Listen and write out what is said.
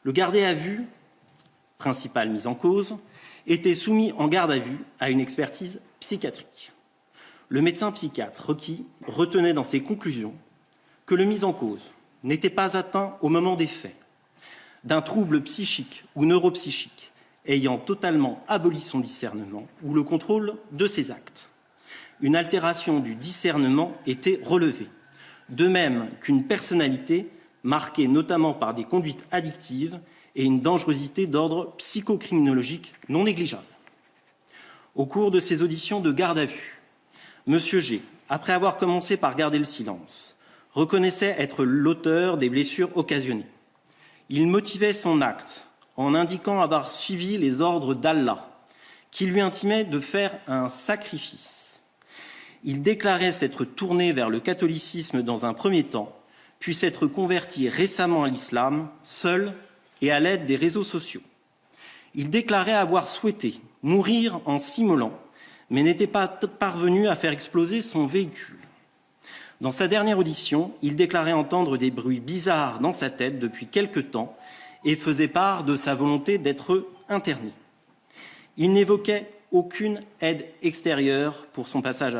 Le gardé à vue, principal mis en cause, était soumis en garde à vue à une expertise psychiatrique. Le médecin psychiatre requis retenait dans ses conclusions que le mis en cause n'était pas atteint au moment des faits d'un trouble psychique ou neuropsychique ayant totalement aboli son discernement ou le contrôle de ses actes. Une altération du discernement était relevée, de même qu'une personnalité marquée notamment par des conduites addictives et une dangerosité d'ordre psychocriminologique non négligeable. Au cours de ces auditions de garde à vue, M. G, après avoir commencé par garder le silence, reconnaissait être l'auteur des blessures occasionnées. Il motivait son acte en indiquant avoir suivi les ordres d'Allah, qui lui intimait de faire un sacrifice. Il déclarait s'être tourné vers le catholicisme dans un premier temps, puis s'être converti récemment à l'islam, seul et à l'aide des réseaux sociaux. Il déclarait avoir souhaité mourir en s'immolant, mais n'était pas parvenu à faire exploser son véhicule. Dans sa dernière audition, il déclarait entendre des bruits bizarres dans sa tête depuis quelque temps et faisait part de sa volonté d'être interné. Il n'évoquait aucune aide extérieure pour son passage à